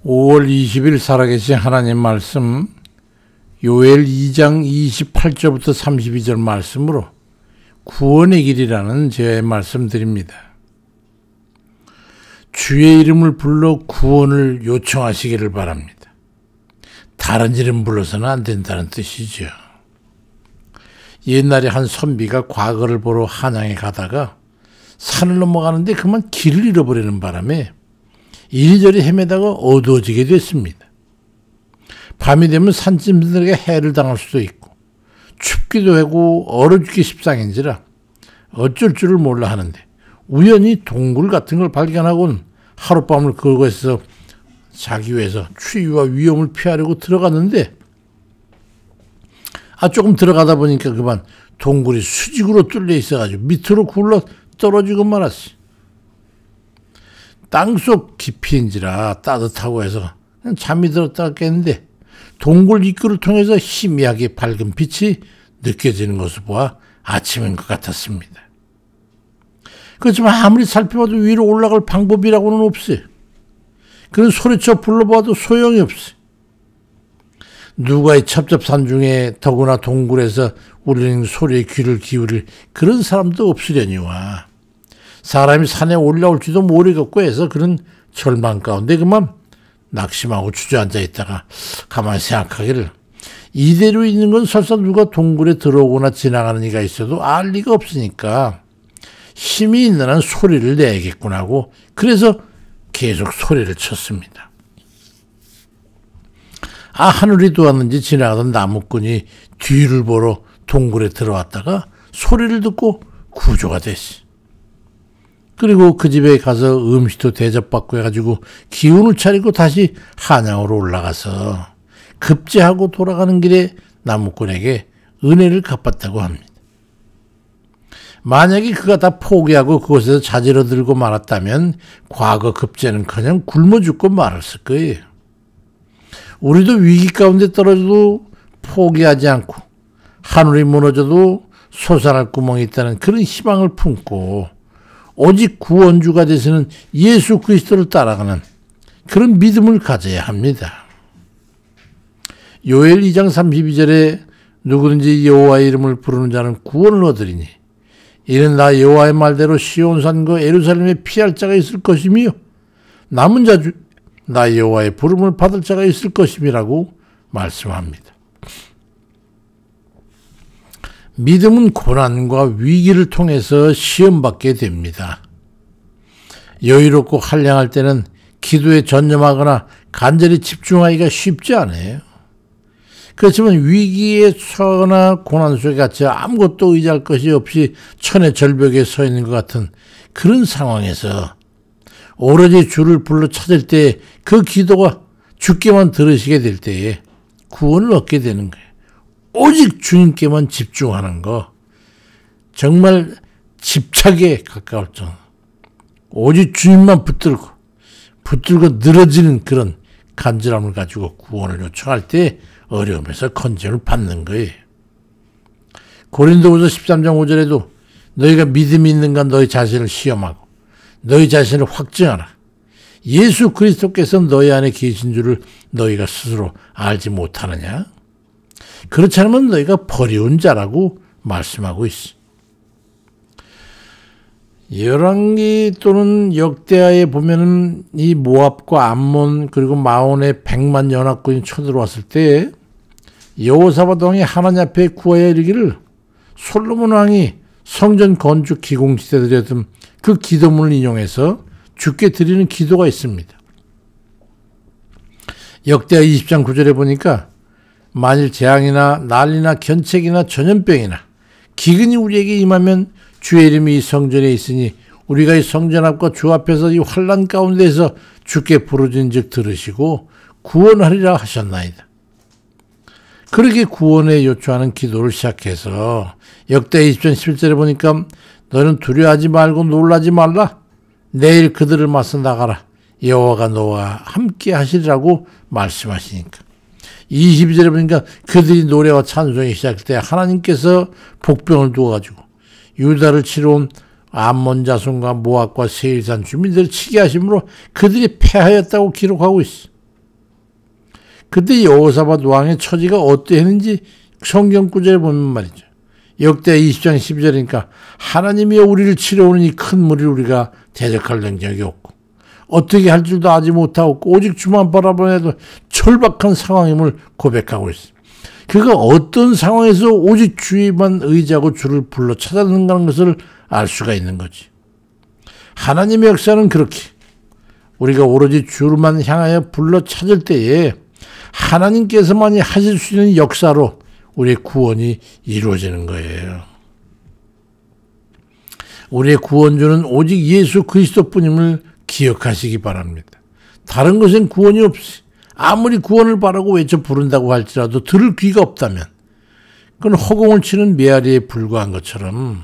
5월 20일 살아계신 하나님 말씀 요엘 2장 28절부터 32절 말씀으로 구원의 길이라는 제 말씀드립니다. 주의 이름을 불러 구원을 요청하시기를 바랍니다. 다른 이름 불러서는 안 된다는 뜻이죠. 옛날에 한 선비가 과거를 보러 한양에 가다가 산을 넘어가는데 그만 길을 잃어버리는 바람에 이리저리 헤매다가 어두워지게 됐습니다. 밤이 되면 산짐승들에게 해를 당할 수도 있고 춥기도 하고 얼어 죽기 십상인지라 어쩔 줄을 몰라 하는데 우연히 동굴 같은 걸 발견하고는 하룻밤을 그곳에서 자기 위해서 추위와 위험을 피하려고 들어갔는데 조금 들어가다 보니까 그만 동굴이 수직으로 뚫려 있어가지고 밑으로 굴러 떨어지고 말았어. 땅속 깊이인지라 따뜻하고 해서 그냥 잠이 들었다가 깼는데 동굴 입구를 통해서 희미하게 밝은 빛이 느껴지는 것을 보아 아침인 것 같았습니다. 그렇지만 아무리 살펴봐도 위로 올라갈 방법이라고는 없어요. 그런 소리쳐 불러봐도 소용이 없어요. 누가 이 첩첩산 중에 더구나 동굴에서 울리는 소리에 귀를 기울일 그런 사람도 없으려니와 사람이 산에 올라올지도 모르겠고 해서 그런 절망 가운데 그만 낙심하고 주저앉아 있다가 가만히 생각하기를 이대로 있는 건 설사 누가 동굴에 들어오거나 지나가는 이가 있어도 알 리가 없으니까 힘이 있는 한 소리를 내야겠구나 하고 그래서 계속 소리를 쳤습니다. 하늘이 도왔는지 지나가던 나무꾼이 뒤를 보러 동굴에 들어왔다가 소리를 듣고 구조가 됐어. 그리고 그 집에 가서 음식도 대접받고 해가지고 기운을 차리고 다시 한양으로 올라가서 급제하고 돌아가는 길에 나무꾼에게 은혜를 갚았다고 합니다. 만약에 그가 다 포기하고 그곳에서 자지러 들고 말았다면 과거 급제는커녕 굶어 죽고 말았을 거예요. 우리도 위기 가운데 떨어져도 포기하지 않고 하늘이 무너져도 솟아날 구멍이 있다는 그런 희망을 품고 오직 구원주가 되시는 예수 그리스도를 따라가는 그런 믿음을 가져야 합니다. 요엘 2장 32절에 누구든지 여호와의 이름을 부르는 자는 구원을 얻으리니 이는 나 여호와의 말대로 시온산과 예루살렘에 피할 자가 있을 것이며 남은 자 나 여호와의 부름을 받을 자가 있을 것임이라고 말씀합니다. 믿음은 고난과 위기를 통해서 시험받게 됩니다. 여유롭고 한량할 때는 기도에 전념하거나 간절히 집중하기가 쉽지 않아요. 그렇지만 위기에 처하거나 고난 속에 갇혀 아무것도 의지할 것이 없이 천의 절벽에 서 있는 것 같은 그런 상황에서 오로지 주를 불러 찾을 때 그 기도가 주께만 들으시게 될 때에 구원을 얻게 되는 거예요. 오직 주님께만 집중하는 거 정말 집착에 가까울 정도 오직 주님만 붙들고 늘어지는 그런 간절함을 가지고 구원을 요청할 때 어려움에서 건짐을 받는 거예요. 고린도후서 13장 5절에도 너희가 믿음이 있는가 너희 자신을 시험하고 너희 자신을 확증하라. 예수 그리스도께서 너희 안에 계신 줄을 너희가 스스로 알지 못하느냐? 그렇지 않으면 너희가 버리운 자라고 말씀하고 있어. 열왕기 또는 역대하에 보면은 이 모압과 암몬 그리고 마온의 100만 연합군이 쳐들어왔을 때 여호사밧 왕이 하나님 앞에 구하여 이르기를 솔로몬 왕이 성전 건축 기공시대 드렸던 그 기도문을 인용해서 주께 드리는 기도가 있습니다. 역대하 20장 9절에 보니까 만일 재앙이나 난리나 견책이나 전염병이나 기근이 우리에게 임하면 주의 이름이 이 성전에 있으니 우리가 이 성전 앞과 주 앞에서 이 환난 가운데에서 주께 부르짖은즉 들으시고 구원하리라 하셨나이다. 그렇게 구원에 요청하는 기도를 시작해서 역대 20장 11절에 보니까 너는 두려워하지 말고 놀라지 말라. 내일 그들을 맞서 나가라. 여호와가 너와 함께 하시리라고 말씀하시니까. 22절에 보니까 그들이 노래와 찬송이 시작할 때 하나님께서 복병을 두어가지고 유다를 치러 온 암몬 자손과 모압과 세일산 주민들을 치게 하심으로 그들이 패하였다고 기록하고 있어. 그때 여호사밧 왕의 처지가 어떠했는지 성경 구절에 보면 말이죠. 역대 20장 12절이니까 하나님이 우리를 치러오는 이 큰 무리를 우리가 대적할 능력이 없고 어떻게 할 줄도 아지 못하고 오직 주만 바라보아도 절박한 상황임을 고백하고 있습니다. 그가 어떤 상황에서 오직 주에만 의지하고 주를 불러 찾았는가 하는 것을 알 수가 있는 거지. 하나님의 역사는 그렇게 우리가 오로지 주만 향하여 불러 찾을 때에 하나님께서만이 하실 수 있는 역사로 우리의 구원이 이루어지는 거예요. 우리의 구원주는 오직 예수 그리스도뿐임을 기억하시기 바랍니다. 다른 것엔 구원이 없이 아무리 구원을 바라고 외쳐 부른다고 할지라도 들을 귀가 없다면 그건 허공을 치는 메아리에 불과한 것처럼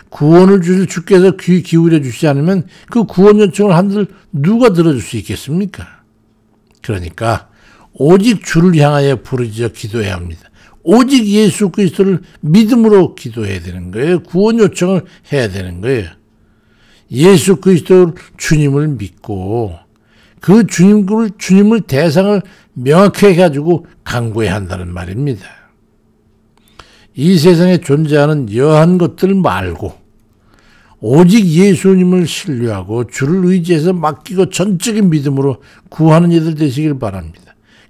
구원을 주실 주께서 귀 기울여 주시지 않으면 그 구원 요청을 한들 누가 들어줄 수 있겠습니까? 그러니까 오직 주를 향하여 부르짖어 기도해야 합니다. 오직 예수 그리스도를 믿음으로 기도해야 되는 거예요. 구원 요청을 해야 되는 거예요. 예수 그리스도 주님을 믿고 그 주님을 대상을 명확히 해가지고 간구해야 한다는 말입니다. 이 세상에 존재하는 여한 것들 말고 오직 예수님을 신뢰하고 주를 의지해서 맡기고 전적인 믿음으로 구하는 이들 되시길 바랍니다.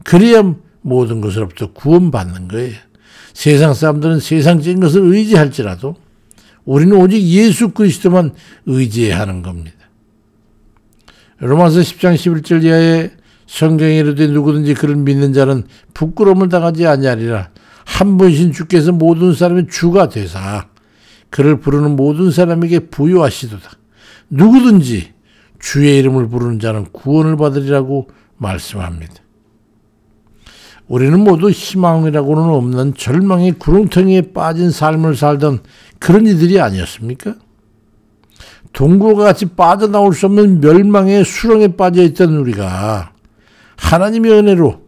그래야 모든 것으로부터 구원받는 거예요. 세상 사람들은 세상적인 것을 의지할지라도 우리는 오직 예수 그리스도만 의지해야 하는 겁니다. 로마서 10장 11절 이하에 성경에 이르되 누구든지 그를 믿는 자는 부끄러움을 당하지 아니하리라. 한 분이신 주께서 모든 사람의 주가 되사 그를 부르는 모든 사람에게 부요하시도다. 누구든지 주의 이름을 부르는 자는 구원을 받으리라고 말씀합니다. 우리는 모두 희망이라고는 없는 절망의 구렁텅이에 빠진 삶을 살던 그런 이들이 아니었습니까? 동굴과 같이 빠져나올 수 없는 멸망의 수렁에 빠져있던 우리가 하나님의 은혜로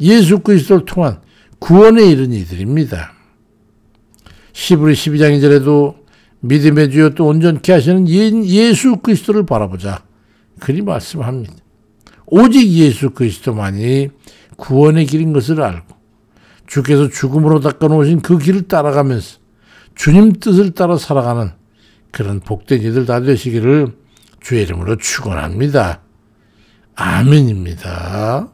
예수 그리스도를 통한 구원에 이른 이들입니다. 히브리 12장 2절에도 믿음의 주여 또 온전케 하시는 예수 그리스도를 바라보자. 그리 말씀합니다. 오직 예수 그리스도만이 구원의 길인 것을 알고 주께서 죽음으로 닦아놓으신 그 길을 따라가면서 주님 뜻을 따라 살아가는 그런 복된 이들 다 되시기를 주의 이름으로 축원합니다. 아멘입니다.